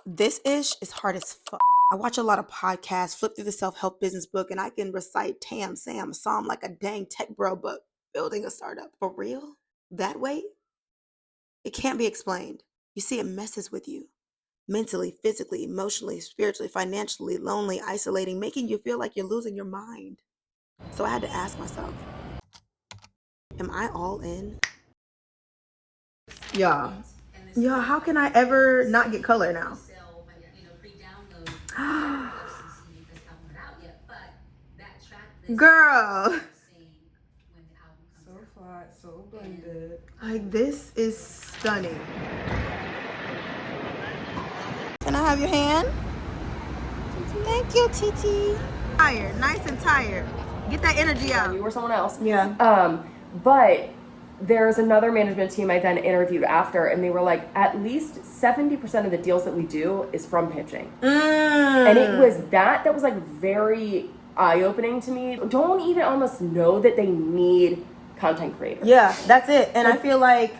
This ish is hard as fuck. I watch a lot of podcasts, flip through the self-help business book, and I can recite Tam, Sam, Psalm like a dang tech bro, but building a startup. For real? That way? It can't be explained. You see, it messes with you. Mentally, physically, emotionally, spiritually, financially, lonely, isolating, making you feel like you're losing your mind. So I had to ask myself, am I all in? Y'all, how can I ever not get color now? Girl. So flat, so blended. Like, this is stunning. Can I have your hand? Thank you, Titi. Tired, nice and tired. Get that energy out. You or someone else. Yeah. But there's another management team I then interviewed after, and they were like, at least 70% of the deals that we do is from pitching. And it was that was like very eye-opening to me. Don't even almost know that they need content creators. Yeah, that's it. And I feel like,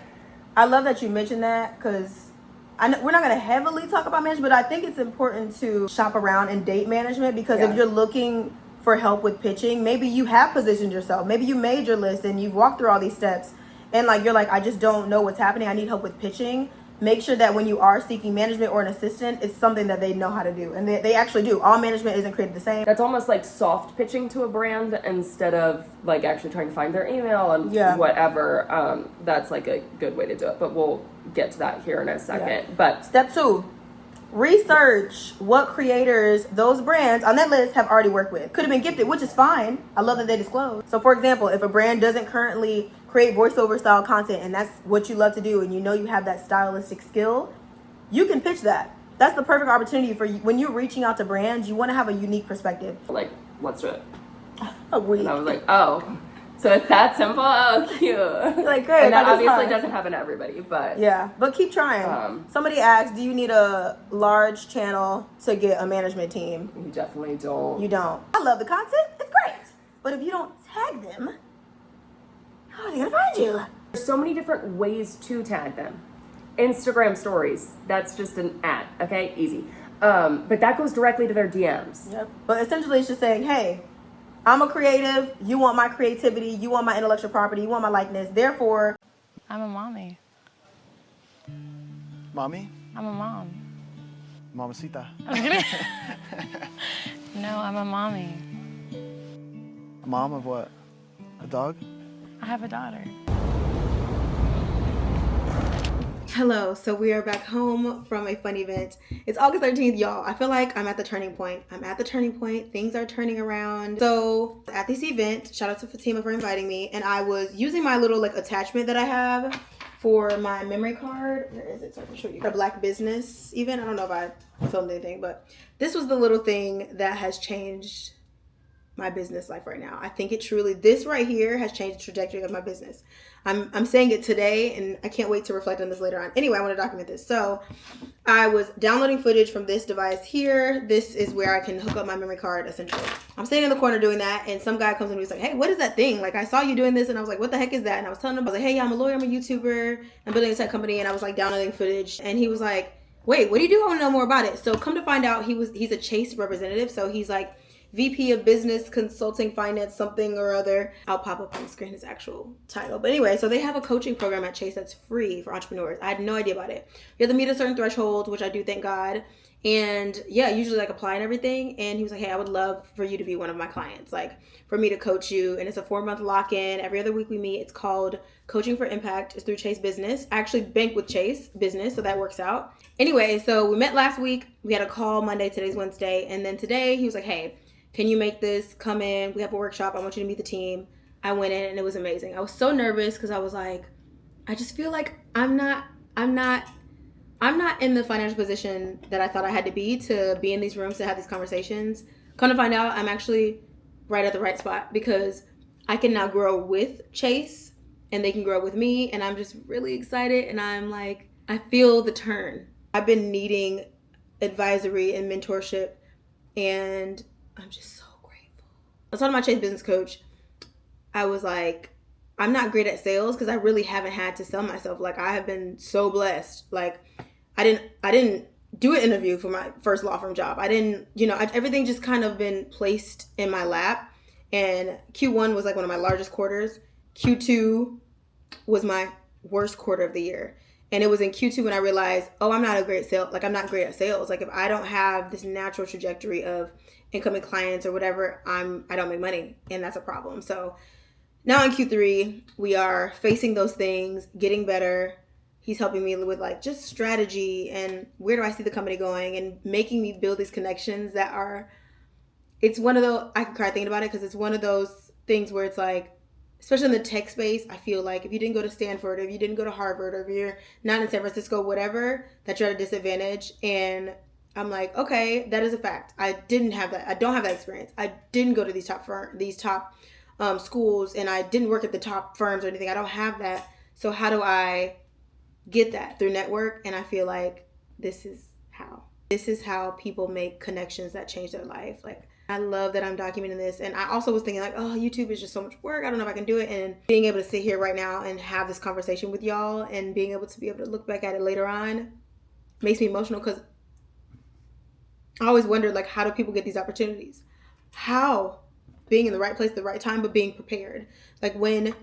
I love that you mentioned that, because we're not going to heavily talk about management, but I think it's important to shop around and date management, because if you're looking for help with pitching, maybe you have positioned yourself, maybe you made your list and you've walked through all these steps, and like you're like, I just don't know what's happening, I need help with pitching. Make sure that when you are seeking management or an assistant, it's something that they know how to do, and they actually do. All management isn't created the same. That's almost like soft pitching to a brand instead of like actually trying to find their email and whatever. That's like a good way to do it, but we'll get to that here in a second. But step 2, research what creators those brands on that list have already worked with. Could have been gifted, which is fine. I love that they disclose. So for example, if a brand doesn't currently create voiceover style content and that's what you love to do, and you know you have that stylistic skill, you can pitch that. That's the perfect opportunity for you. When you're reaching out to brands, you want to have a unique perspective. Like, let's do it. Agreed. And I was like, oh, so it's that simple? Oh, cute. Like, great. And that obviously doesn't happen to everybody, but yeah, but keep trying. Somebody asked, do you need a large channel to get a management team? You definitely don't. You don't. I love the content. It's great. But if you don't tag them, how are they gonna find you? There's so many different ways to tag them. Instagram stories, that's just an ad, okay? Easy. But that goes directly to their DMs. Yep. But essentially it's just saying, hey, I'm a creative, you want my creativity, you want my intellectual property, you want my likeness, therefore... I'm a mommy. Mommy? I'm a mom. Mamacita. No, I'm a mommy. A mom of what? A dog? I have a daughter. Hello, so we are back home from a fun event. It's August 13th, y'all. I feel like I'm at the turning point. Things are turning around. So at this event, shout out to Fatima for inviting me, and I was using my little like attachment that I have for my memory card. Where is it? So I can show you. A Black business event. I don't know if I filmed anything, but this was the little thing that has changed my business life right now. I think it truly, this right here has changed the trajectory of my business. I'm saying it today, and I can't wait to reflect on this later on. Anyway, I want to document this. So I was downloading footage from this device here. This is where I can hook up my memory card, essentially. I'm standing in the corner doing that, and some guy comes in and he's like, hey, what is that thing? Like, I saw you doing this, and I was like, what the heck is that? And I was telling him, I was like, hey, yeah, I'm a lawyer, I'm a YouTuber, I'm building a tech company, and I was like downloading footage, and he was like, wait, what do you do? I want to know more about it. So come to find out, he's a Chase representative, so he's like VP of Business Consulting Finance something or other. I'll pop up on the screen his actual title. But anyway, so they have a coaching program at Chase that's free for entrepreneurs. I had no idea about it. You have to meet a certain threshold, which I do, thank God. And yeah, usually like apply and everything. And he was like, hey, I would love for you to be one of my clients, like for me to coach you. And it's a 4-month lock-in. Every other week we meet. It's called Coaching for Impact. It's through Chase Business. I actually bank with Chase Business, so that works out. Anyway, so we met last week. We had a call Monday. Today's Wednesday. And then today he was like, hey, can you make this? Come in. We have a workshop. I want you to meet the team. I went in and it was amazing. I was so nervous because I was like, I just feel like I'm not in the financial position that I thought I had to be in these rooms, to have these conversations. Come to find out, I'm actually right at the right spot, because I can now grow with Chase and they can grow with me. And I'm just really excited. And I'm like, I feel the turn. I've been needing advisory and mentorship, and I'm just so grateful. I was talking to my Chase business coach. I was like, I'm not great at sales because I really haven't had to sell myself. Like, I have been so blessed. Like, I didn't do an interview for my first law firm job. I didn't, everything just kind of been placed in my lap. And Q1 was like one of my largest quarters. Q2 was my worst quarter of the year. And it was in Q2 when I realized, I'm not I'm not great at sales. Like if I don't have this natural trajectory of incoming clients or whatever, I don't make money. And that's a problem. So now in Q3, we are facing those things, getting better. He's helping me with like just strategy and where do I see the company going and making me build these connections that are, it's one of those, I can cry thinking about it because it's one of those things where it's like, especially in the tech space, I feel like if you didn't go to Stanford, or if you didn't go to Harvard, or if you're not in San Francisco, whatever, that you're at a disadvantage. And I'm like, okay, that is a fact. I didn't have that. I don't have that experience. I didn't go to these top schools, and I didn't work at the top firms or anything. I don't have that. So how do I get that? Through network. And I feel like this is how people make connections that change their life. Like, I love that I'm documenting this. And I also was thinking like, YouTube is just so much work. I don't know if I can do it. And being able to sit here right now and have this conversation with y'all and being able to look back at it later on makes me emotional, because I always wondered, like, how do people get these opportunities? How? Being in the right place at the right time, but being prepared. Like when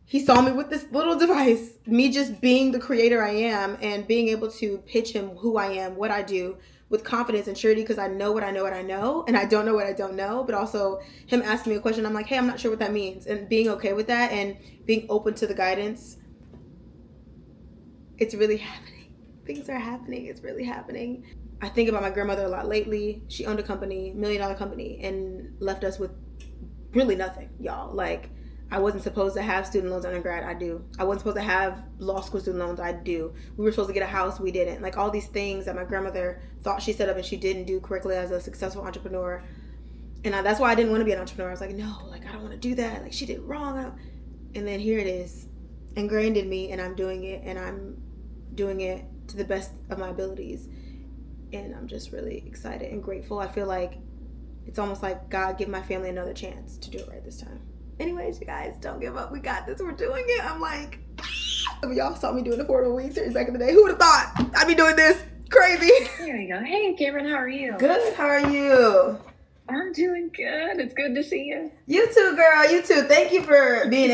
he saw me with this little device, me just being the creator I am and being able to pitch him who I am, what I do, with confidence and surety, because I know what I know, and I don't know what I don't know. But also him asking me a question, I'm like, hey, I'm not sure what that means, and being okay with that and being open to the guidance. It's really happening. Things are happening. It's really happening. I think about my grandmother a lot lately. She owned a company, $1 million company, and left us with really nothing, y'all. Like, I wasn't supposed to have student loans undergrad. I do. I wasn't supposed to have law school student loans. I do. We were supposed to get a house. We didn't. Like all these things that my grandmother thought she set up and she didn't do correctly as a successful entrepreneur. And that's why I didn't want to be an entrepreneur. I was like, no, like I don't want to do that. Like she did wrong. And then here it is, ingrained in me, and I'm doing it, and I'm doing it to the best of my abilities. And I'm just really excited and grateful. I feel like it's almost like God give my family another chance to do it right this time. Anyways, you guys, don't give up. We got this. We're doing it. I'm like, some of y'all saw me doing the Affordable Weed series back in the day. Who would have thought I'd be doing this? Crazy. There we go. Hey, Cameron, how are you? Good. How are you? I'm doing good. It's good to see you. You too, girl. You too. Thank you for being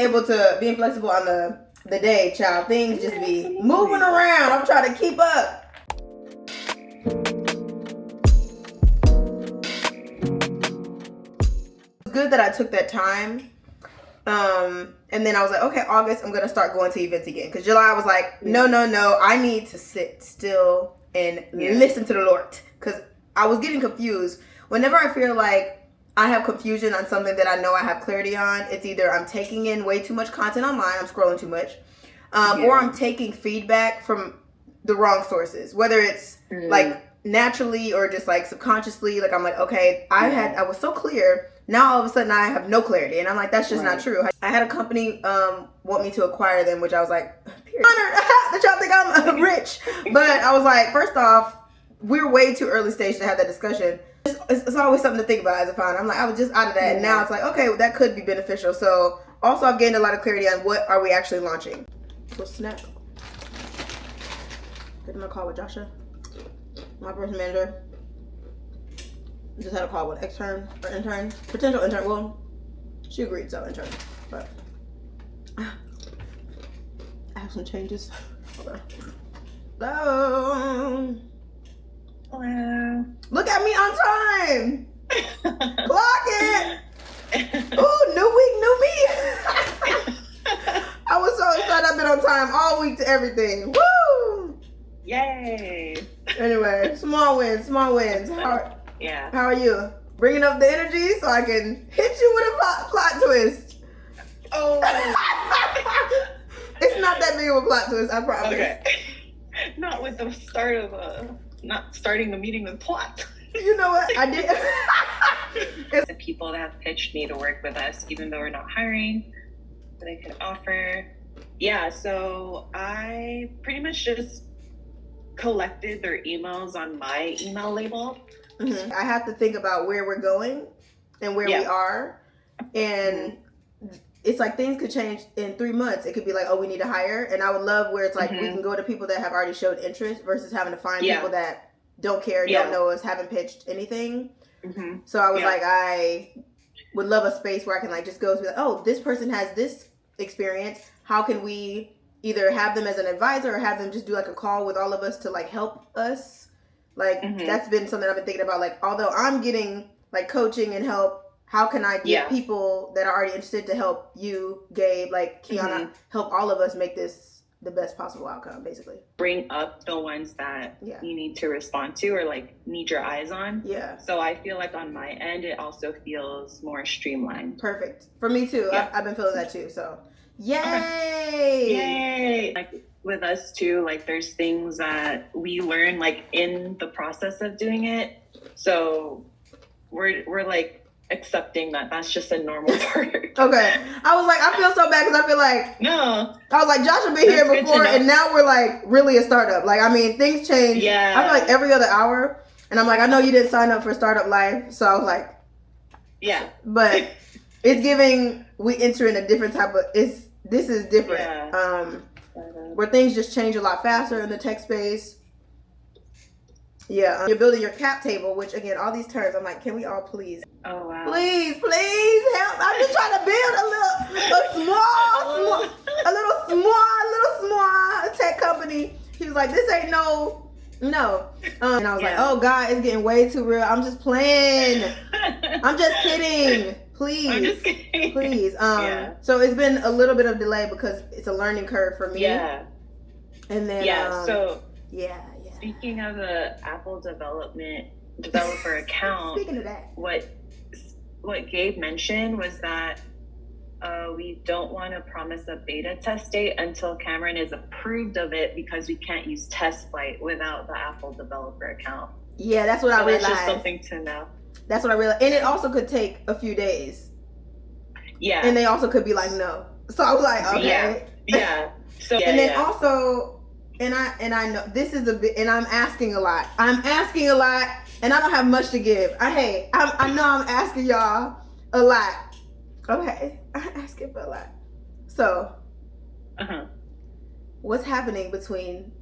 flexible on the day, child. Things just be moving around. I'm trying to keep up. It's good that I took that time. And then I was like, okay, August, I'm going to start going to events again. Because July I was like, no, I need to sit still and listen to the Lord. Because I was getting confused. Whenever I feel like I have confusion on something that I know I have clarity on, it's either I'm taking in way too much content online, I'm scrolling too much, or I'm taking feedback from the wrong sources. Whether it's like naturally or just like subconsciously, like I'm like, okay, I was so clear. Now all of a sudden I have no clarity, and I'm like, that's just not true. I had a company want me to acquire them, which I was like, honored that y'all think I'm rich. But I was like, first off, we're way too early stage to have that discussion. It's always something to think about as a founder. I'm like, I was just out of that, and now it's like, okay, well, that could be beneficial. So also I've gained a lot of clarity on what are we actually launching. So snap. Getting a call with Joshua, my person manager. Just had a call with potential intern. Well, she agreed, so intern. But I have some changes. Okay. So, Hello. look at me on time. Clock it. Ooh, new week, new me. I was so excited. I've been on time all week to everything. Woo! Yay. Anyway, small wins. How are you? Bringing up the energy so I can hit you with a plot twist. Oh. It's not that big of a plot twist, I promise. Okay. Not with the start of not starting the meeting with plot. You know what? I did. The people that have pitched me to work with us, even though we're not hiring, that I could offer. Yeah, so I pretty much just collected their emails on my email label. Mm-hmm. I have to think about where we're going and where we are. And it's like things could change in 3 months. It could be like, oh, we need to hire. And I would love where it's like we can go to people that have already showed interest versus having to find people that don't care, Yeah. don't know us, haven't pitched anything. Mm-hmm. So I was Yeah. like, I would love a space where I can like just go and be like, oh, this person has this experience. How can we either have them as an advisor or have them just do like a call with all of us to like help us? Like that's been something I've been thinking about. Like, although I'm getting like coaching and help, how can I get people that are already interested to help you, Gabe, like Kiana, help all of us make this the best possible outcome, basically. Bring up the ones that you need to respond to or like need your eyes on. Yeah. So I feel like on my end, it also feels more streamlined. Perfect. For me too. Yeah. I've been feeling that too. So yay. Okay. Yay. Like with us too, like there's things that we learn like in the process of doing it. So we're like accepting that that's just a normal part. Okay. I was like, I feel so bad because I feel like no. I was like, Josh had been here before and now we're like really a startup. Like, I mean, things change. Yeah. I feel like every other hour. And I'm like, I know you didn't sign up for startup life. So I was like, yeah. But it's giving, we enter in a different type of, this is different. Yeah. Where things just change a lot faster in the tech space. Yeah, you're building your cap table, which again, all these terms, I'm like, can we all please? Oh wow. Please help. I'm just trying to build a little small tech company. He was like, this ain't no. And I was like, oh God, it's getting way too real. I'm just playing. I'm just kidding. Please. I'm just kidding. Please. So it's been a little bit of delay because it's a learning curve for me. Yeah. And then Speaking of the Apple developer account, speaking of that, what Gabe mentioned was that we don't want to promise a beta test date until Cameron is approved of it because we can't use test flight without the Apple developer account. Yeah, that's what I realized. That's just something to know. That's what I realized. And it also could take a few days. Yeah. And they also could be like, no. So I was like, okay. Yeah. So and then also, and I know this is a bit, and I'm asking a lot, and I don't have much to give. I know I'm asking y'all a lot. Okay, I'm asking for a lot. So, what's happening between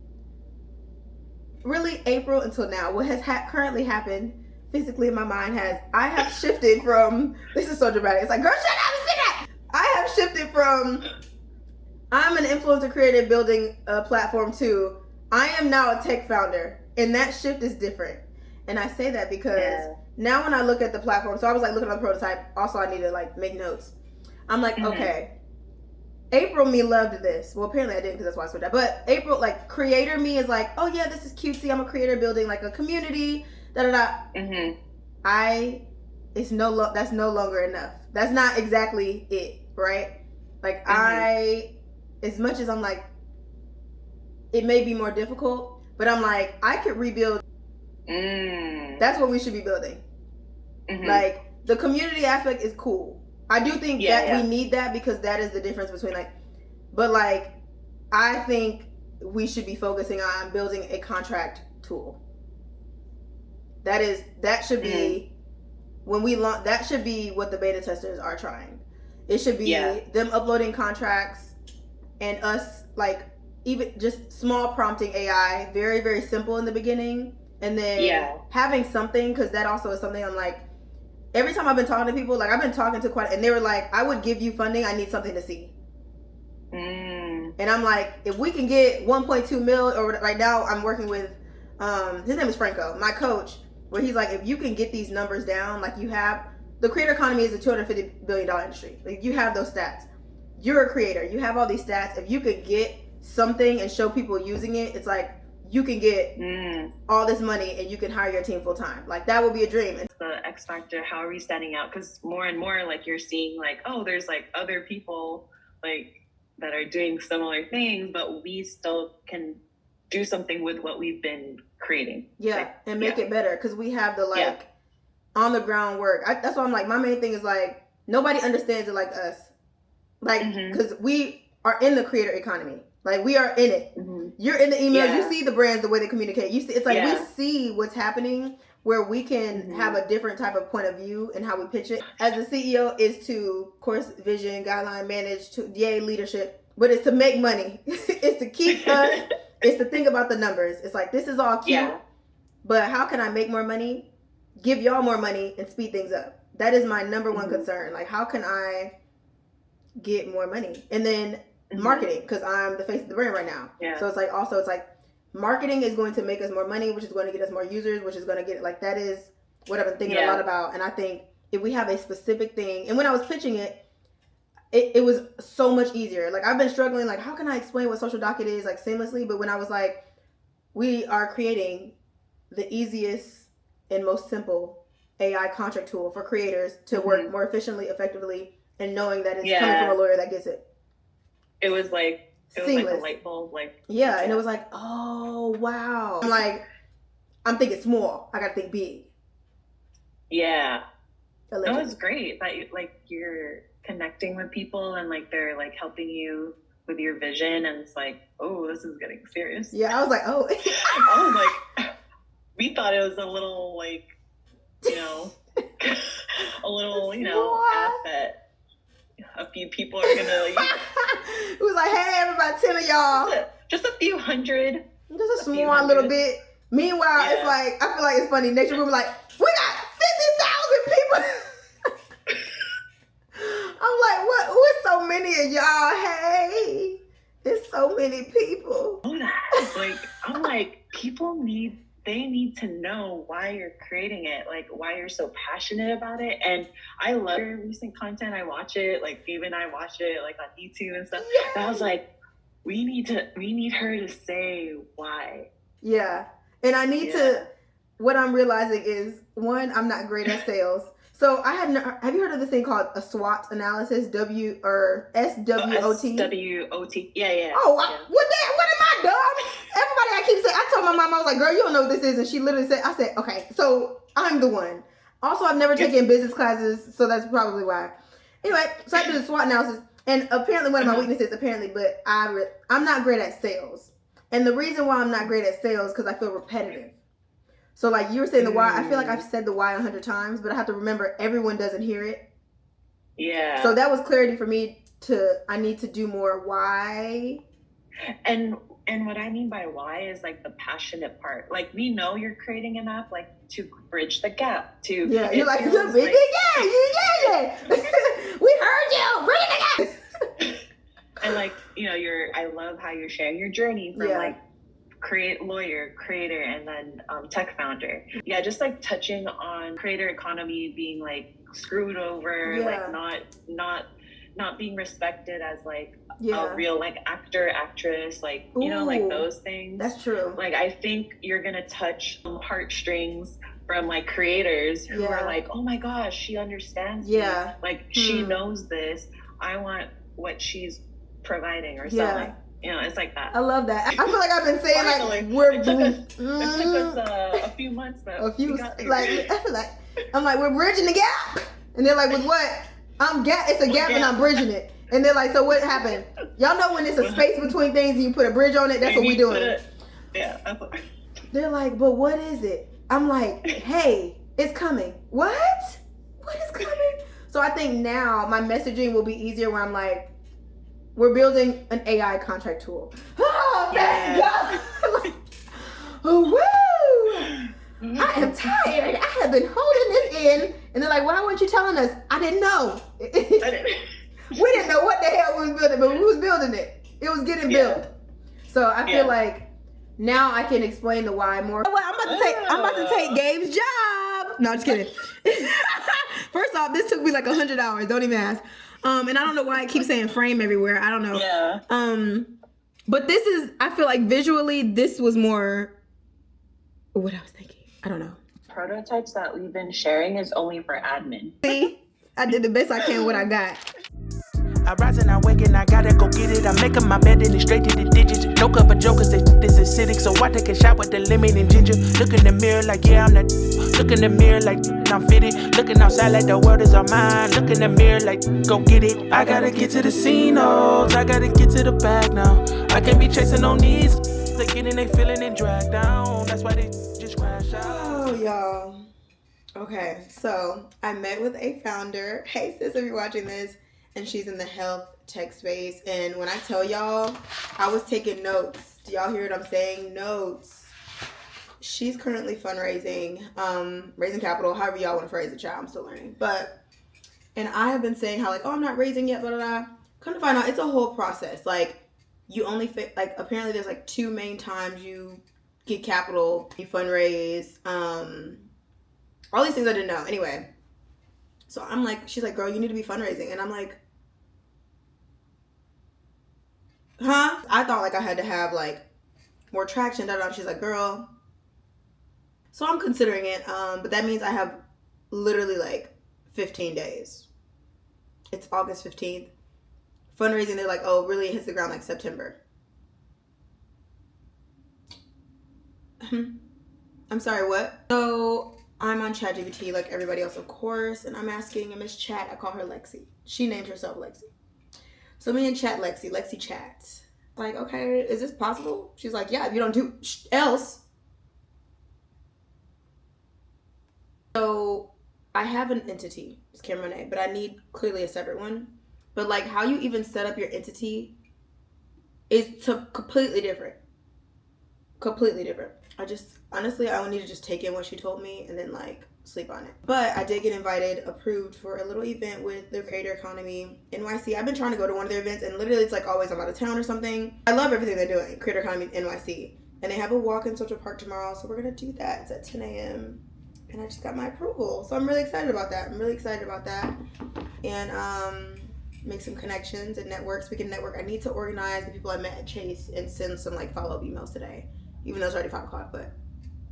really April until now? What has currently happened physically in my mind I have shifted from, this is so dramatic. It's like, girl, shut up and say that. I have shifted from, I'm an influencer creator building a platform too. I am now a tech founder, and that shift is different. And I say that because now when I look at the platform, so I was like looking at the prototype. Also, I need to like make notes. I'm like, okay, April me loved this. Well, apparently I didn't because that's why I switched that. But April, like creator me is like, oh yeah, this is cutesy. I'm a creator building like a community. That's no longer enough. That's not exactly it, right? Like as much as I'm like, it may be more difficult, but I'm like, I could rebuild. That's what we should be building. Like the community aspect is cool. I do think we need that because that is the difference between like, but like, I think we should be focusing on building a contract tool. That should be when we launch. That should be what the beta testers are trying. It should be them uploading contracts and us like even just small prompting AI, very very simple in the beginning, and then having something because that also is something I'm like. Every time I've been talking to people, like I've been talking to quite, and they were like, I would give you funding. I need something to see. And I'm like, if we can get 1.2 mil, or right now I'm working with, his name is Franco, my coach, where he's like, if you can get these numbers down, like you have, the creator economy is a $250 billion industry. Like you have those stats. You're a creator. You have all these stats. If you could get something and show people using it, it's like, you can get all this money and you can hire your team full time. Like that would be a dream. And the X factor, how are we standing out? Because more and more, like you're seeing, like, oh, there's like other people like that are doing similar things, but we still can do something with what we've been creating. And make it better because we have the like on the ground work. That's why I'm like, my main thing is like nobody understands it like us, like because we are in the creator economy. Like we are in it. You're in the emails. You see the brands, the way they communicate. You see, it's like we see what's happening where we can have a different type of point of view and how we pitch it. As the CEO is to, of course, vision, guideline, manage, to leadership, but it's to make money. It's to keep us. It's to think about the numbers. It's like this is all cute, But how can I make more money, give y'all more money, and speed things up? That is my number one concern. Like, how can I get more money? And then marketing, because I'm the face of the brand right now. Yeah. So it's like, also, it's like, marketing is going to make us more money, which is going to get us more users, which is going to get, like, that is what I've been thinking a lot about. And I think if we have a specific thing, and when I was pitching it, it was so much easier. Like, I've been struggling, like, how can I explain what Social Docket is, like, seamlessly? But when I was like, we are creating the easiest and most simple AI contract tool for creators to work more efficiently, effectively, and knowing that it's coming from a lawyer that gets it. It was like, seamless. Like a light bulb, like. Yeah, and it was like, oh, wow. I'm like, I'm thinking small. I got to think big. Yeah. Allegedly. No, it's great that you're connecting with people and like they're like helping you with your vision, and it's like, oh, this is getting serious. Yeah, I was like, oh. I was like, we thought it was a little like, you know, a little, you know, app that a few people are gonna like. It was like, hey, everybody, 10 of y'all. Just a few hundred. Just a small little bit. Meanwhile, it's like, I feel like it's funny. Next room, like, we got 50,000 people. I'm like, what? Who's so many of y'all? Hey, there's so many people. Like, I'm like, they need to know why you're creating it, like why you're so passionate about it. And I love your recent content. I watch it, like even I watch it like on YouTube and stuff. Yes. And I was like, we need her to say why. Yeah. And I need to, what I'm realizing is, one, I'm not great at sales. So have you heard of this thing called a SWOT analysis? SWOT? SWOT. Yeah. Oh, what am I dumb? Everybody I keep saying, I told my mom, I was like, girl, you don't know what this is. And she literally said, I said, okay, so I'm the one. Also, I've never taken business classes, so that's probably why. Anyway, so I did the SWOT analysis. And apparently one of my weaknesses, but I'm not great at sales. And the reason why I'm not great at sales, because I feel repetitive. So like you were saying the why, I feel like I've said the why 100 times, but I have to remember everyone doesn't hear it. Yeah. So that was clarity for me I need to do more why. And what I mean by why is like the passionate part. Like we know you're creating an app like to bridge the gap to. Yeah, you're like, yeah. We heard you, bridge the gap. And like, you know, I love how you're sharing your journey from like creator, and then tech founder. Yeah, just like touching on creator economy being like screwed over, like not being respected as like a real like actor, actress, like, you know, like those things. That's true. Like I think you're gonna touch heartstrings from like creators who are like, oh my gosh, she understands me. Like she knows this. I want what she's providing or something. You know, it's like that. I love that. I feel like I've been saying like it took us a few months, but I feel like I'm like, we're bridging the gap, and they're like, with what? It's a gap and I'm bridging it. And they're like, so what happened? Y'all know when it's a space between things and you put a bridge on it? That's what we doing. They're like, but what is it? I'm like, hey, it's coming. What? What is coming? So I think now my messaging will be easier where I'm like, we're building an AI contract tool. Oh, thank God. Woo! I am tired. I have been holding this in. And they're like, why weren't you telling us? I didn't know. We didn't know what the hell we was building, but we was building it. It was getting built. So I feel like now I can explain the why more. Well, I'm about to take Gabe's job. No, I'm just kidding. First off, this took me like 100 hours. Don't even ask. And I don't know why I keep saying frame everywhere. I don't know. Yeah. But this is, I feel like visually, this was more what I was thinking. I don't know. Prototypes that we've been sharing is only for admin. See, I did the best I can with what I got. I rise and I wake and I gotta go get it. I'm making my bed and it's straight to the digits. No cup of jokers, this is acidic. So I take a shot with the lemon and ginger. Look in the mirror like, yeah, I'm that. Look in the mirror like, I'm fitted. Looking outside like the world is all mine. Look in the mirror like, go get it. I gotta get to the scene, I gotta get to the bag now. I can't be chasing on these. They getting they feeling and dragged down. That's why they just crash out. Oh, y'all. Okay, so I met with a founder. Hey, sis, if you're watching this. And she's in the health tech space. And when I tell y'all, I was taking notes. Do y'all hear what I'm saying? Notes. She's currently fundraising, raising capital, however y'all want to phrase it, child. I'm still learning. And I have been saying how, like, oh, I'm not raising yet, blah, blah, blah. Come to find out, it's a whole process. Like, you only apparently there's like 2 main times you get capital, you fundraise, all these things I didn't know. Anyway, so I'm like, she's like, girl, you need to be fundraising. And I'm like, huh? I thought like I had to have like more traction, da, da. She's like, girl. So I'm considering it, but that means I have literally like 15 days. It's August 15th. Fundraising, they're like, oh, really hits the ground like September. I'm sorry, what? So I'm on ChatGPT like everybody else, of course, and I'm asking Miss Chat. I call her Lexi. She named herself Lexi. So me and Lexi chats. Like, okay, is this possible? She's like, yeah, if you don't do else. So I have an entity, it's Kameron Monet, but I need clearly a separate one. But like how you even set up your entity is completely different. Completely different. Honestly, I would need to just take in what she told me and then like sleep on it. But I did get approved for a little event with the Creator Economy NYC. I've been trying to go to one of their events and literally it's like always I'm out of town or something. I love everything they're doing, Creator Economy NYC. And they have a walk in Central Park tomorrow, so we're gonna do that. It's at 10 a.m. And I just got my approval. So I'm really excited about that. And make some connections and network. Speaking of network, I need to organize the people I met at Chase and send some like follow-up emails today. Even though it's already 5 o'clock, but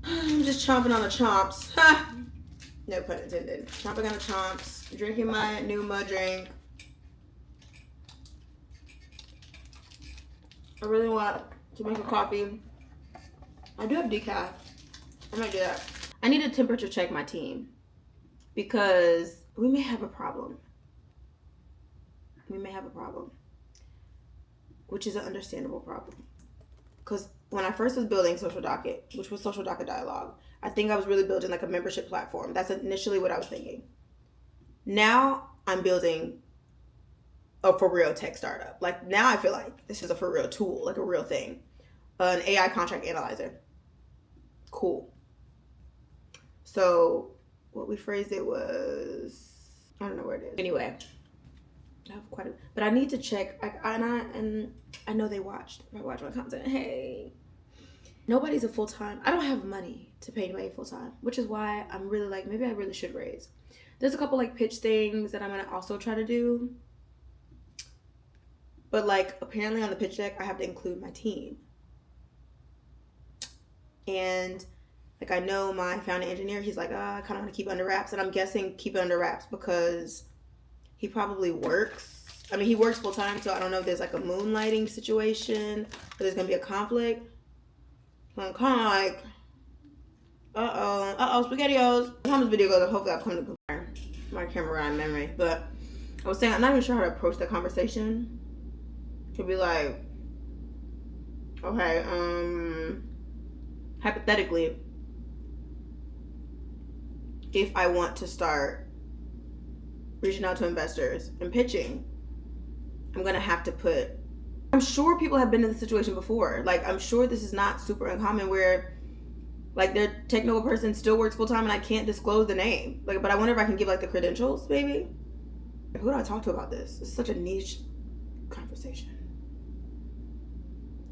I'm just chomping on the chomps. No pun intended. Chomping on the chomps. Drinking my new mud drink. I really want to make a coffee. I do have decaf. I might do that. I need to temperature check my team because we may have a problem. Which is an understandable problem. Because when I first was building Social Docket, which was Social Docket Dialogue, I think I was really building like a membership platform. That's initially what I was thinking. Now I'm building a for real tech startup. Like now I feel like this is a for real tool, like a real thing. An AI contract analyzer. Cool. So what we phrased it was, I don't know where it is. Anyway, I have quite a, but I need to check. And I know they watched. I watch my content. Hey, nobody's a full time. I don't have money to pay anybody full time, which is why I'm really like maybe I really should raise. There's a couple like pitch things that I'm gonna also try to do. But like apparently on the pitch deck, I have to include my team. And like I know my founding engineer, he's like, I kind of want to keep it under wraps. And I'm guessing keep it under wraps because he probably works. I mean, he works full time, so I don't know if there's like a moonlighting situation or there's gonna be a conflict. So I'm kind of like, SpaghettiOs. How this video goes, hopefully I've come to compare my camera on memory. But I was saying, I'm not even sure how to approach that conversation. Could be like, okay, hypothetically, if I want to start reaching out to investors and pitching, I'm gonna have to put, I'm sure people have been in this situation before. Like, I'm sure this is not super uncommon where like their technical person still works full time and I can't disclose the name. Like, but I wonder if I can give like the credentials, maybe. Who do I talk to about this? It's such a niche conversation.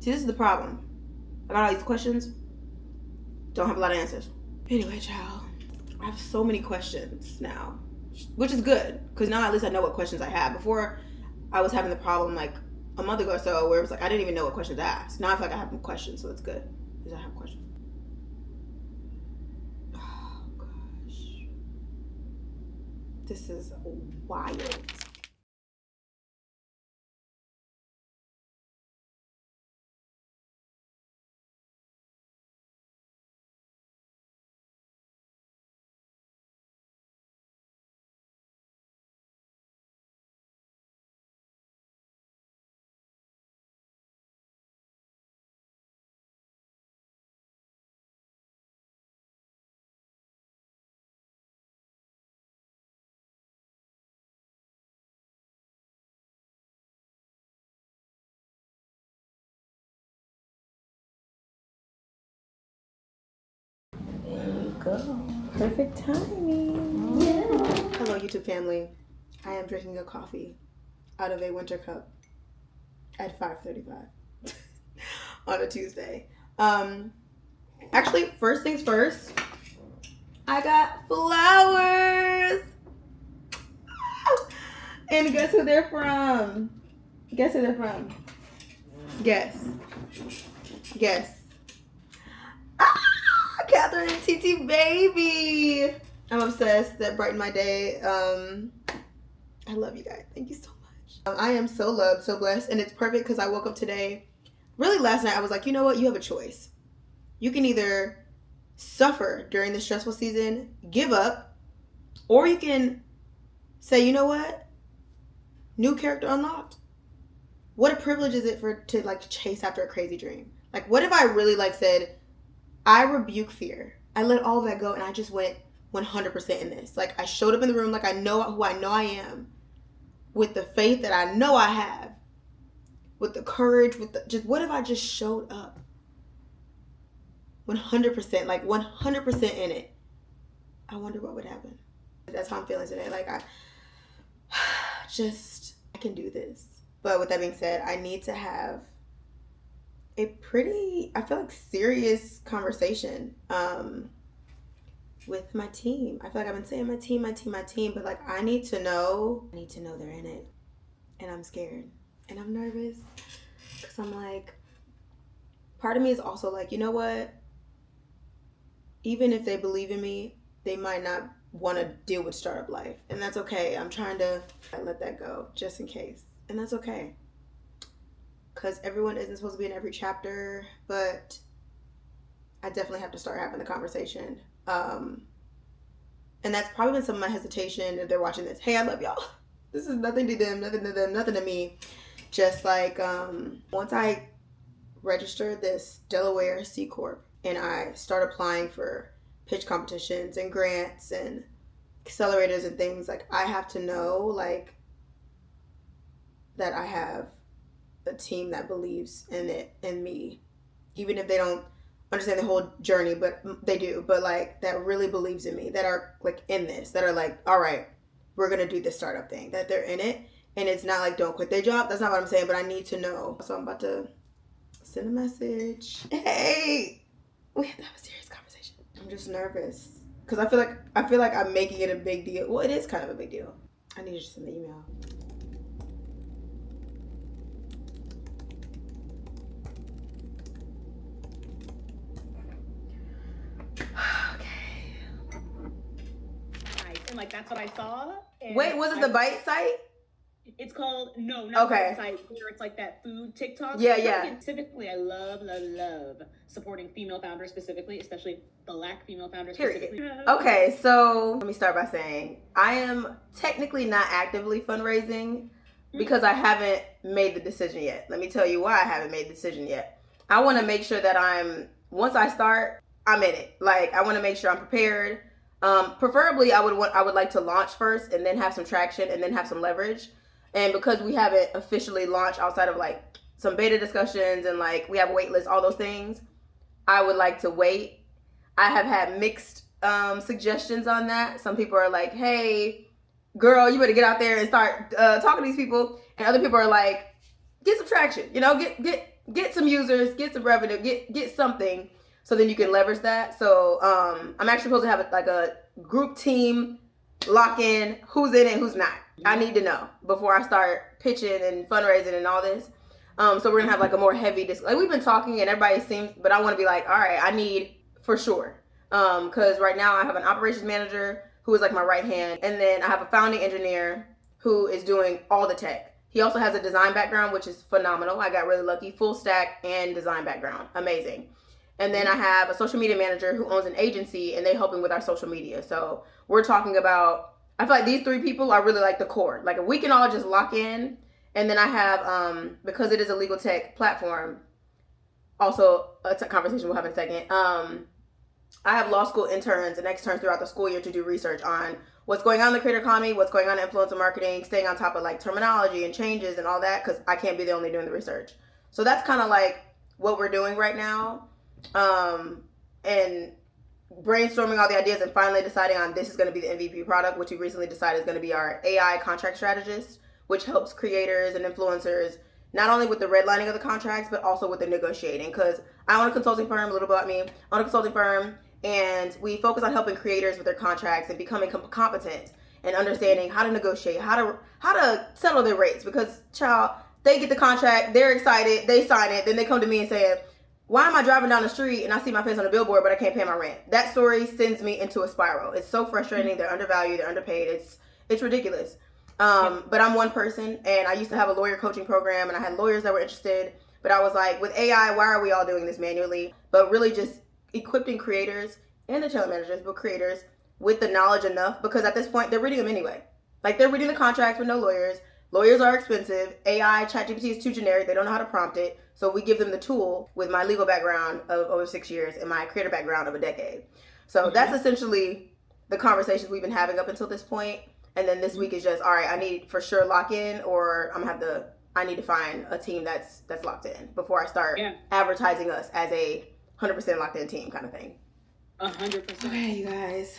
See, this is the problem. I got all these questions, don't have a lot of answers. Anyway, child, I have so many questions now, which is good because now at least I know what questions I have. Before, I was having the problem like a month ago or so where it was like I didn't even know what questions to ask. Now I feel like I have questions, so it's good because I have questions. Oh gosh, this is wild. Perfect timing. Hello, YouTube family. I am drinking a coffee out of a winter cup at 5:35 on a Tuesday. Actually, first things first, I got flowers. And guess who they're from? Guess who they're from? Guess. Cathrin and TT baby. I'm obsessed. That brightened my day. I love you guys. Thank you so much. I am so loved, so blessed, and it's perfect because I woke up today. Really, last night I was like, you know what? You have a choice. You can either suffer during the stressful season, give up, or you can say, you know what? New character unlocked. What a privilege is it to chase after a crazy dream? Like, what if I really said, I rebuke fear. I let all of that go and I just went 100% in this. Like, I showed up in the room like I know who I know I am, with the faith that I know I have, with the courage, what if I just showed up 100%, like 100% in it? I wonder what would happen. That's how I'm feeling today. Like, I can do this. But with that being said, I need to have a pretty, I feel like, serious conversation with my team. I feel like I've been saying my team, but like I need to know they're in it. And I'm scared. And I'm nervous. Because I'm like, part of me is also like, you know what? Even if they believe in me, they might not want to deal with startup life. And that's okay. I'm trying to let that go just in case. And that's okay. Because everyone isn't supposed to be in every chapter, but I definitely have to start having the conversation. And that's probably been some of my hesitation if they're watching this. Hey, I love y'all. This is nothing to them, nothing to them, nothing to me. Just like once I register this Delaware C Corp and I start applying for pitch competitions and grants and accelerators and things, like I have to know like that I have a team that believes in it, in me, even if they don't understand the whole journey, but they do, but like that really believes in me, that are like in this, that are like, all right, we're gonna do this startup thing, that they're in it. And it's not like don't quit their job, that's not what I'm saying, but I need to know. So I'm about to send a message. Hey, we have to have a serious conversation. I'm just nervous because I feel like I'm making it a big deal. Well, it is kind of a big deal. I need to send the email. And like that's what I saw. And wait, was it the Bite site? It's called not okay. The site where it's like that food TikTok. Yeah. Specifically, I love supporting female founders, specifically, especially Black female founders. Period. Specifically. Okay, so let me start by saying I am technically not actively fundraising because I haven't made the decision yet. Let me tell you why I haven't made the decision yet. I want to make sure that once I start, I'm in it. Like I want to make sure I'm prepared. Preferably, I would like to launch first and then have some traction and then have some leverage. And because we haven't officially launched outside of like some beta discussions and like we have a wait list, all those things, I would like to wait. I have had mixed suggestions on that. Some people are like, hey, girl, you better get out there and start talking to these people. And other people are like, get some traction, get some users, get some revenue, get something. So then you can leverage that. So I'm actually supposed to have a group team lock in who's in it, who's not. I need to know before I start pitching and fundraising and all this. So we're gonna have like a more heavy like we've been talking and everybody seems, but I want to be like, all right, I need for sure. Because right now I have an operations manager who is like my right hand, and then I have a founding engineer who is doing all the tech. He also has a design background, which is phenomenal. I got really lucky, full stack and design background, amazing. And then I have a social media manager who owns an agency and they helping with our social media. So we're talking about, I feel like these three people are really like the core. Like if we can all just lock in. And then I have, because it is a legal tech platform, also a conversation we'll have in a second. I have law school interns and externs throughout the school year to do research on what's going on in the creator economy, what's going on in influencer marketing, staying on top of like terminology and changes and all that, because I can't be the only doing the research. So that's kind of like what we're doing right now. And brainstorming all the ideas and finally deciding on this is going to be the MVP product, which we recently decided is going to be our AI contract strategist, which helps creators and influencers not only with the redlining of the contracts, but also with the negotiating. Because I own a consulting firm, a little about me. I own a consulting firm, and we focus on helping creators with their contracts and becoming competent and understanding how to negotiate, how to settle their rates. Because, child, they get the contract, they're excited, they sign it, then they come to me and say, why am I driving down the street and I see my face on a billboard, but I can't pay my rent? That story sends me into a spiral. It's so frustrating. They're undervalued, they're underpaid. It's ridiculous. But I'm one person, and I used to have a lawyer coaching program, and I had lawyers that were interested. But I was like, with AI, why are we all doing this manually? But really just equipping creators and the channel managers, but creators with the knowledge enough, because at this point, they're reading them anyway. Like, they're reading the contracts with no lawyers. Lawyers are expensive. AI, ChatGPT is too generic. They don't know how to prompt it. So we give them the tool with my legal background of over 6 years and my creator background of a decade. So that's essentially the conversations we've been having up until this point. And then this week is just, all right, I need for sure lock in, or I need to find a team that's locked in before I start advertising us as a 100% locked in team kind of thing. 100%. Okay, you guys,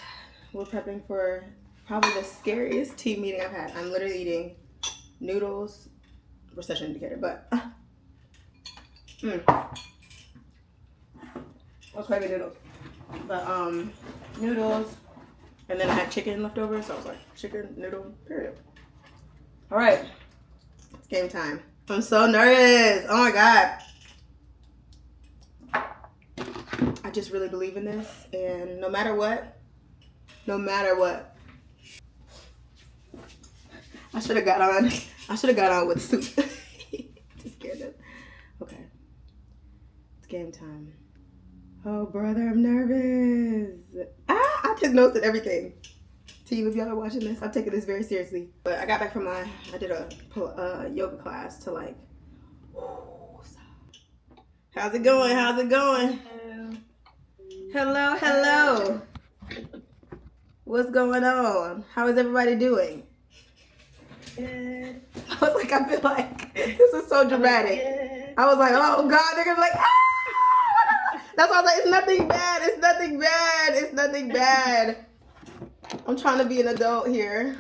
we're prepping for probably the scariest team meeting I've had. I'm literally eating noodles, recession indicator, but what's craving noodles? But noodles, and then I had chicken left over, so I was like, chicken, noodle, period. All right, it's game time. I'm so nervous. Oh my god. I just really believe in this, and no matter what, I should have got on with soup. Just scared them. Okay. It's game time. Oh, brother, I'm nervous. I took notes and everything. Team, if y'all are watching this, I'm taking this very seriously. But I got back from I did a yoga class to like, how's it going? Hello. What's going on? How is everybody doing? Good. I was like, I feel like this is so dramatic. I was like, oh God, they're gonna be like, ah! That's why I was like, it's nothing bad. I'm trying to be an adult here.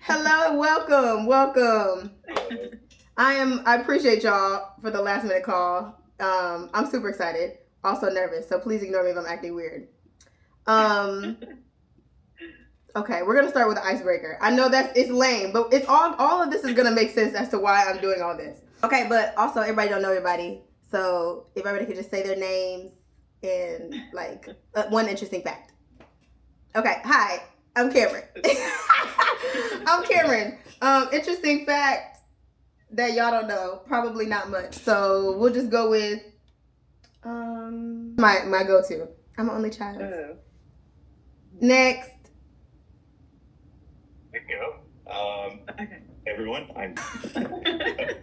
Hello and welcome. I appreciate y'all for the last minute call. I'm super excited, also nervous, so please ignore me if I'm acting weird. Okay, we're gonna start with the icebreaker. I know it's lame, but it's all of this is gonna make sense as to why I'm doing all this. Okay, but also everybody don't know everybody, so if everybody could just say their names and like one interesting fact. Okay, hi, I'm Cameron. Interesting fact that y'all don't know, probably not much. So we'll just go with my go-to. I'm an only child. Next. There you go. Okay. Everyone, I'm.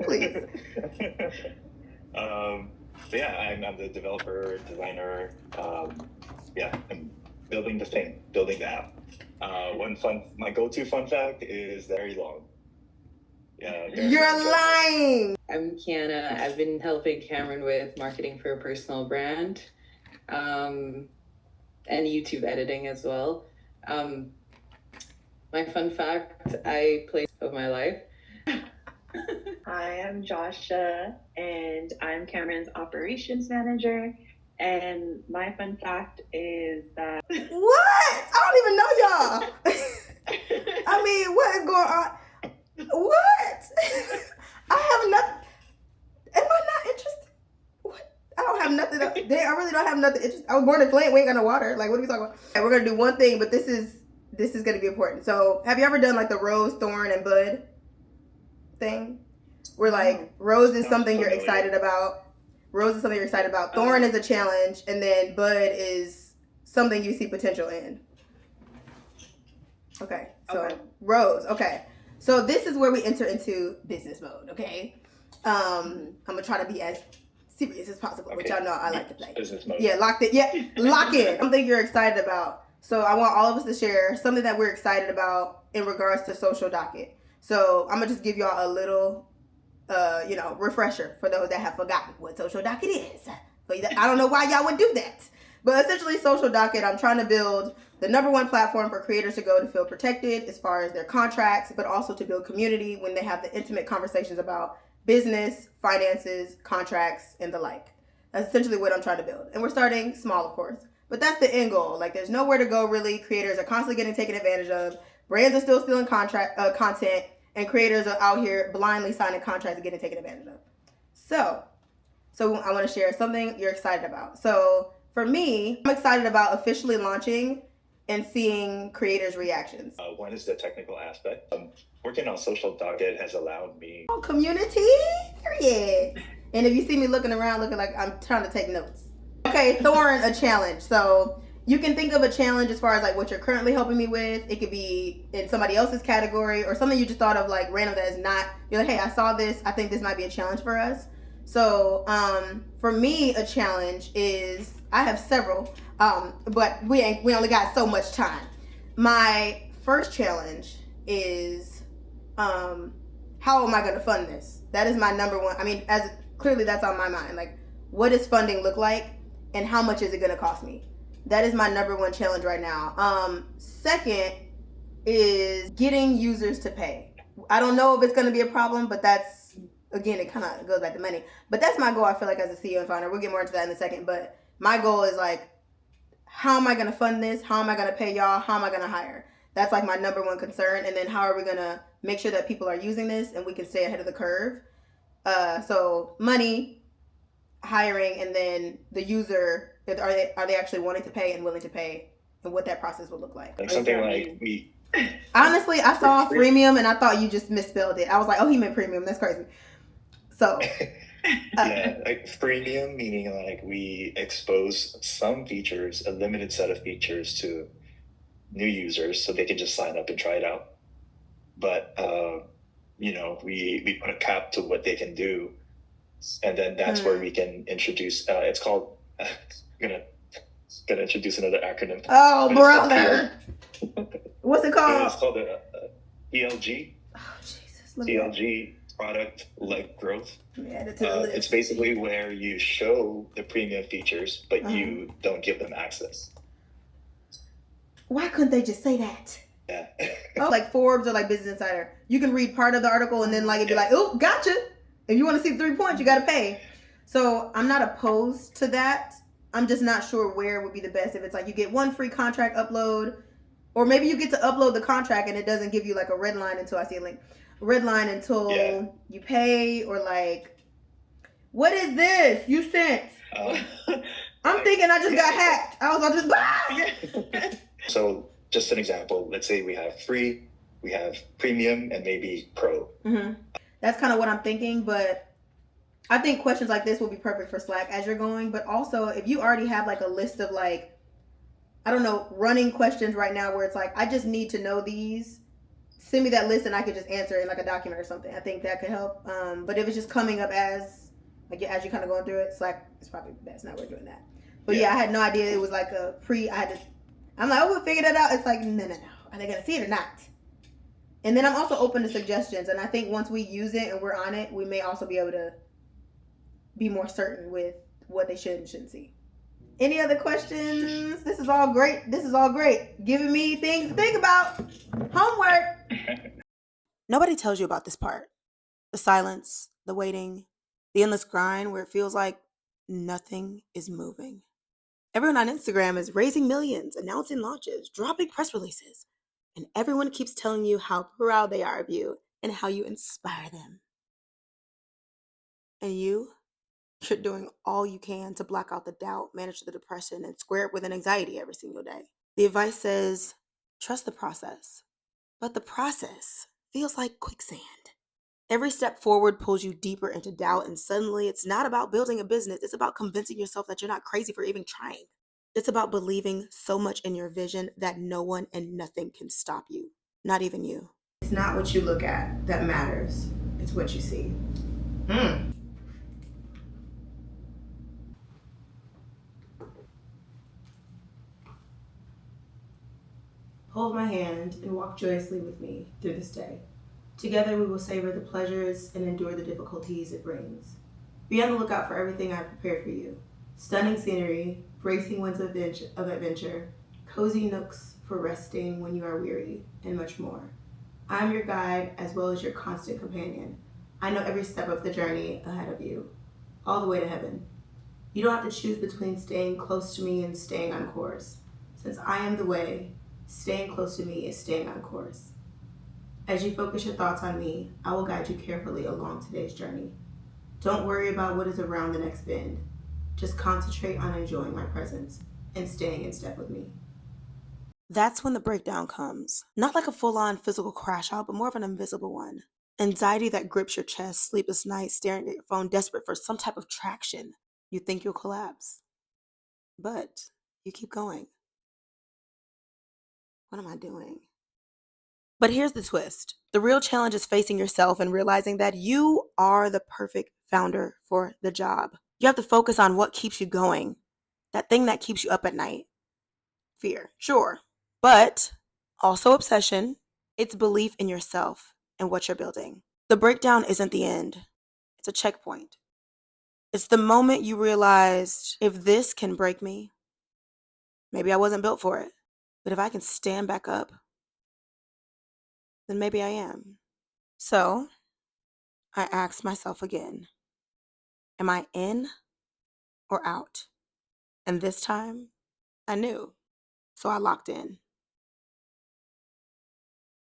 Please. But yeah, I'm the developer, designer. I'm building the thing, building the app. My go-to fun fact is very long. Yeah. You're lying. I'm Kiana. I've been helping Cameron with marketing for a personal brand, and YouTube editing as well. My fun fact, I play of my life. Hi, I'm Joshua, and I'm Cameron's operations manager. And my fun fact is that... What? I don't even know y'all. I mean, what is going on? What? I have nothing. Am I not interested? What? I don't have nothing. I really don't have nothing interesting. I was born in Flint. We ain't got no water. Like, what are we talking about? Okay, we're going to do one thing, but this is going to be important. So, have you ever done like the rose, thorn, and bud thing? Where like rose is something you're excited about. Thorn is a challenge, and then bud is something you see potential in. Okay, so rose. Okay, so this is where we enter into business mode. Okay, I'm gonna try to be as serious as possible, which y'all know I like to play. Business mode. Yeah, lock in. Something you're excited about. So I want all of us to share something that we're excited about in regards to Social Docket. So I'm gonna just give y'all a little, refresher for those that have forgotten what Social Docket is. But I don't know why y'all would do that. But essentially, Social Docket, I'm trying to build the #1 platform for creators to go to feel protected as far as their contracts, but also to build community when they have the intimate conversations about business, finances, contracts, and the like. That's essentially what I'm trying to build. And we're starting small, of course. But that's the end goal. Like, there's nowhere to go, really. Creators are constantly getting taken advantage of. Brands are still stealing content, and creators are out here blindly signing contracts and getting taken advantage of. So I want to share something you're excited about. So for me, I'm excited about officially launching and seeing creators' reactions. One is the technical aspect. Working on Social Docket has allowed me community, period. And if you see me looking around, looking like I'm trying to take notes. Okay, Thorn, a challenge. So you can think of a challenge as far as like what you're currently helping me with. It could be in somebody else's category or something you just thought of like random that is not, you're like, hey, I saw this. I think this might be a challenge for us. So for me, a challenge is, I have several, but we only got so much time. My first challenge is how am I going to fund this? That is my #1. I mean, as clearly that's on my mind. Like, what does funding look like and how much is it going to cost me? That is my #1 challenge right now. Second is getting users to pay. I don't know if it's going to be a problem, but that's, again, it kind of goes back to money. But that's my goal, I feel like, as a CEO and founder. We'll get more into that in a second. But my goal is like, how am I going to fund this? How am I going to pay y'all? How am I going to hire? That's like my #1 concern. And then how are we going to make sure that people are using this and we can stay ahead of the curve? So money, hiring, and then the user, are they actually wanting to pay and willing to pay, and what that process would look like. Like something like we. Honestly, I saw freemium and I thought you just misspelled it. I was like, oh, he meant premium. That's crazy. So. Yeah, like freemium, meaning like we expose some features, a limited set of features to new users so they can just sign up and try it out. But we put a cap to what they can do, and then that's where we can introduce. It's called. gonna introduce another acronym. Oh, brother! What's it called? It's called PLG. Oh, Jesus! PLG, product-led growth. Yeah, it's basically where you show the premium features, but you don't give them access. Why couldn't they just say that? Yeah. Like Forbes or like Business Insider. You can read part of the article and then like it'd be like, oh, gotcha. If you want to see 3 points, you got to pay. So I'm not opposed to that. I'm just not sure where would be the best. If it's like you get 1 free contract upload, or maybe you get to upload the contract and it doesn't give you like a red line until I see a link. Red line until you pay, or like, what is this you sent? I'm thinking I just got hacked. I was on this. So just an example, let's say we have free, we have premium, and maybe pro. Mm-hmm. That's kind of what I'm thinking, but I think questions like this will be perfect for Slack as you're going. But also, if you already have like a list of like, I don't know, running questions right now where it's like, I just need to know these, send me that list and I could just answer it in like a document or something. I think that could help. But if it's just coming up as you're kind of going through it, Slack is probably the best. Now we're doing that. But yeah, I had no idea it was like a I'm like, oh, we'll figure that out. It's like, no. Are they going to see it or not? And then I'm also open to suggestions. And I think once we use it and we're on it, we may also be able to be more certain with what they should and shouldn't see. Any other questions? This is all great. Giving me things to think about. Homework. Nobody tells you about this part. The silence, the waiting, the endless grind where it feels like nothing is moving. Everyone on Instagram is raising millions, announcing launches, dropping press releases, and everyone keeps telling you how proud they are of you and how you inspire them. And you're doing all you can to block out the doubt, manage the depression, and square it with an anxiety every single day. The advice says, trust the process. But the process feels like quicksand. Every step forward pulls you deeper into doubt, and suddenly it's not about building a business. It's about convincing yourself that you're not crazy for even trying. It's about believing so much in your vision that no one and nothing can stop you, not even you. It's not what you look at that matters. It's what you see. Hold my hand and walk joyously with me through this day. Together we will savor the pleasures and endure the difficulties it brings. Be on the lookout for everything I've prepared for you. Stunning scenery, bracing winds of adventure, cozy nooks for resting when you are weary, and much more. I am your guide as well as your constant companion. I know every step of the journey ahead of you, all the way to heaven. You don't have to choose between staying close to me and staying on course. Since I am the way, staying close to me is staying on course. As you focus your thoughts on me, I will guide you carefully along today's journey. Don't worry about what is around the next bend. Just concentrate on enjoying my presence and staying in step with me. That's when the breakdown comes. Not like a full-on physical crash out, but more of an invisible one. Anxiety that grips your chest, sleepless nights, staring at your phone, desperate for some type of traction. You think you'll collapse, but you keep going. What am I doing? But here's the twist. The real challenge is facing yourself and realizing that you are the perfect founder for the job. You have to focus on what keeps you going. That thing that keeps you up at night. Fear, sure. But also obsession. It's belief in yourself and what you're building. The breakdown isn't the end. It's a checkpoint. It's the moment you realized, if this can break me, maybe I wasn't built for it. But if I can stand back up, then maybe I am. So I asked myself again, am I in or out? And this time I knew. So I locked in.